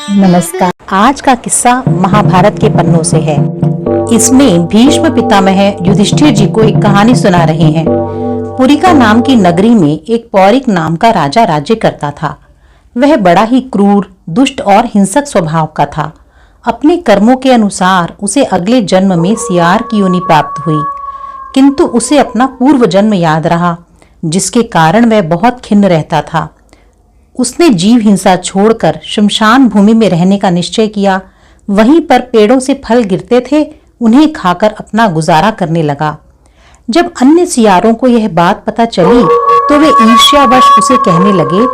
नमस्कार। आज का किस्सा महाभारत के पन्नों से है। इसमें भीष्म पितामह युधिष्ठिर जी को एक कहानी सुना रहे हैं। पुरिका नाम की नगरी में एक पौरिक नाम का राजा राज्य करता था। वह बड़ा ही क्रूर, दुष्ट और हिंसक स्वभाव का था। अपने कर्मों के अनुसार उसे अगले जन्म में सियार की योनि प्राप्त हुई, किंतु उसे अपना पूर्व जन्म याद रहा, जिसके कारण वह बहुत खिन्न रहता था। उसने जीव हिंसा छोड़कर शमशान भूमि में रहने का निश्चय किया। वहीं पर पेड़ों से फल गिरते थे, उन्हें खाकर अपना गुजारा करने लगा। जब अन्य सियारों को यह बात पता चली तो वे ईर्ष्यावश उसे कहने लगे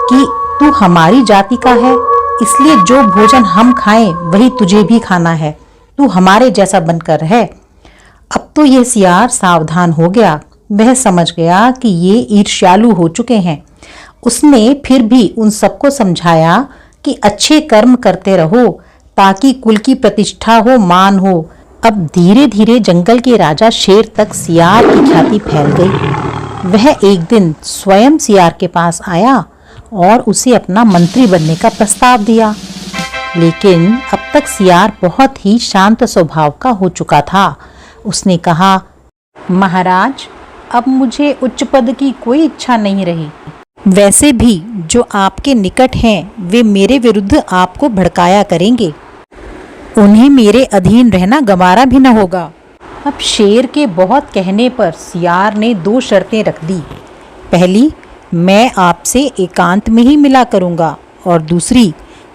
कि तू हमारी जाति का है, इसलिए जो भोजन हम खाएं वही तुझे भी खाना है, तू हमारे जैसा बनकर रह। अब तो यह सियार सावधान हो गया। वह समझ गया कि ये ईर्ष्यालु हो चुके हैं। उसने फिर भी उन सबको समझाया कि अच्छे कर्म करते रहो ताकि कुल की प्रतिष्ठा हो, मान हो। अब धीरे धीरे जंगल के राजा शेर तक सियार की ख्याति फैल गई। वह एक दिन स्वयं सियार के पास आया और उसे अपना मंत्री बनने का प्रस्ताव दिया। लेकिन अब तक सियार बहुत ही शांत स्वभाव का हो चुका था। उसने कहा, महाराज, अब मुझे उच्च पद की कोई इच्छा नहीं रही। वैसे भी जो आपके निकट हैं वे मेरे विरुद्ध आपको भड़काया करेंगे। उन्हें मेरे अधीन रहना गंवारा भी न होगा। अब शेर के बहुत कहने पर सियार ने 2 शर्तें रख दी। पहली, मैं आपसे एकांत में ही मिला करूंगा, और दूसरी,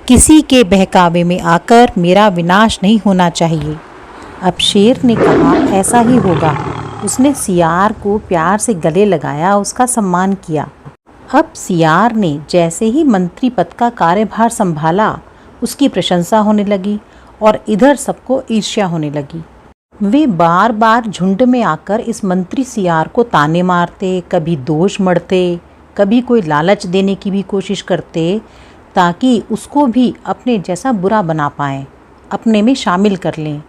किसी के बहकावे में आकर मेरा विनाश नहीं होना चाहिए। अब शेर ने कहा, ऐसा ही होगा। उसने सियार को प्यार से गले लगाया, उसका सम्मान किया। अब सियार ने जैसे ही मंत्री पद का कार्यभार संभाला, उसकी प्रशंसा होने लगी और इधर सबको ईर्ष्या होने लगी। वे बार बार झुंड में आकर इस मंत्री सियार को ताने मारते, कभी दोष मढ़ते, कभी कोई लालच देने की भी कोशिश करते, ताकि उसको भी अपने जैसा बुरा बना पाएं, अपने में शामिल कर लें।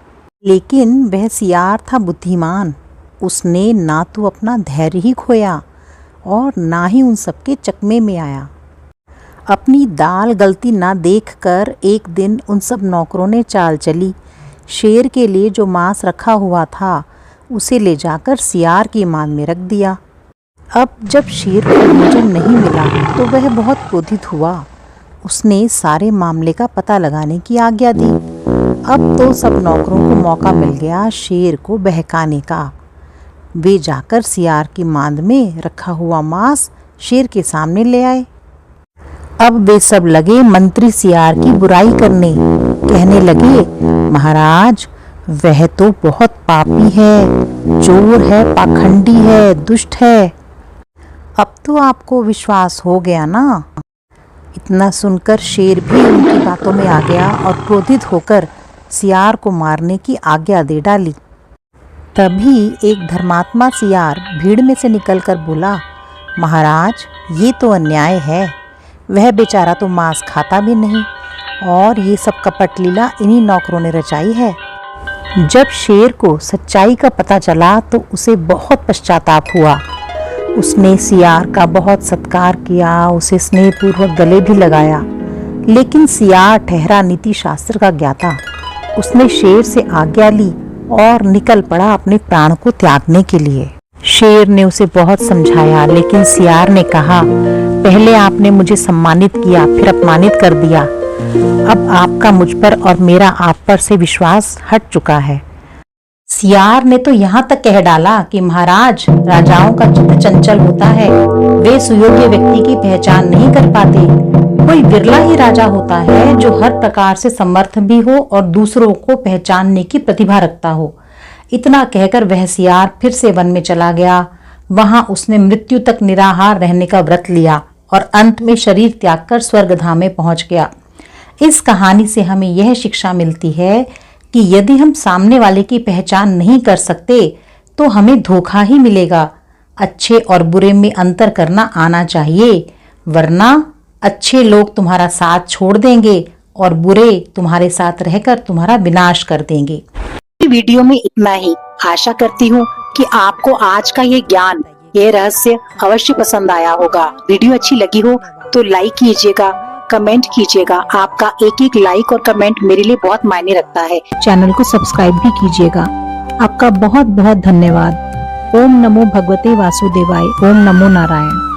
लेकिन वह सियार था बुद्धिमान। उसने ना तो अपना धैर्य ही खोया और ना ही उन सबके चकमे में आया। अपनी दाल गलती ना देखकर एक दिन उन सब नौकरों ने चाल चली। शेर के लिए जो मांस रखा हुआ था उसे ले जाकर सियार की मान में रख दिया। अब जब शेर को भोजन नहीं मिला तो वह बहुत क्रोधित हुआ। उसने सारे मामले का पता लगाने की आज्ञा दी। अब तो सब नौकरों को मौका मिल गया शेर को बहकाने का। वे जाकर सियार की मांद में रखा हुआ मांस शेर के सामने ले आए। अब वे सब लगे मंत्री सियार की बुराई करने। कहने लगे, महाराज, वह तो बहुत पापी है, चोर है, पाखंडी है, दुष्ट है। अब तो आपको विश्वास हो गया ना? इतना सुनकर शेर भी उनकी बातों में आ गया और क्रोधित होकर सियार को मारने की आज्ञा दे डाली। तभी एक धर्मात्मा सियार भीड़ में से निकलकर बोला, महाराज, ये तो अन्याय है। वह बेचारा तो मांस खाता भी नहीं, और ये सब कपट लीला इन्हीं नौकरों ने रचाई है। जब शेर को सच्चाई का पता चला तो उसे बहुत पश्चाताप हुआ। उसने सियार का बहुत सत्कार किया, उसे स्नेहपूर्वक गले भी लगाया। लेकिन सियार ठहरा नीति शास्त्र का ज्ञाता। उसने शेर से आज्ञा ली और निकल पड़ा अपने प्राण को त्यागने के लिए। शेर ने उसे बहुत समझाया, लेकिन सियार ने कहा, पहले आपने मुझे सम्मानित किया, फिर अपमानित कर दिया। अब आपका मुझ पर और मेरा आप पर से विश्वास हट चुका है। सियार ने तो यहाँ तक कह डाला कि महाराज, राजाओं का चित्त चंचल होता है। वे सुयोग्य व्यक्ति की पहचान नहीं कर पाते। कोई विरला ही राजा होता है जो हर प्रकार से समर्थ भी हो और दूसरों को पहचानने की प्रतिभा रखता हो। इतना कहकर वह सियार फिर से वन में चला गया। वहां उसने मृत्यु तक निराहार रहने का व्रत लिया और अंत में शरीर त्याग कर स्वर्गधाम में पहुंच गया। इस कहानी से हमें यह शिक्षा मिलती है कि यदि हम सामने वाले की पहचान नहीं कर सकते तो हमें धोखा ही मिलेगा। अच्छे और बुरे में अंतर करना आना चाहिए, वरना अच्छे लोग तुम्हारा साथ छोड़ देंगे और बुरे तुम्हारे साथ रहकर तुम्हारा विनाश कर देंगे। वीडियो में इतना ही। आशा करती हूँ कि आपको आज का ये ज्ञान, ये रहस्य अवश्य पसंद आया होगा। वीडियो अच्छी लगी हो तो लाइक कीजिएगा कमेंट कीजिएगा। आपका एक एक लाइक और कमेंट मेरे लिए बहुत मायने रखता है। चैनल को सब्सक्राइब भी कीजिएगा। आपका बहुत बहुत धन्यवाद। ओम नमो भगवते वासुदेवाय। ओम नमो नारायण।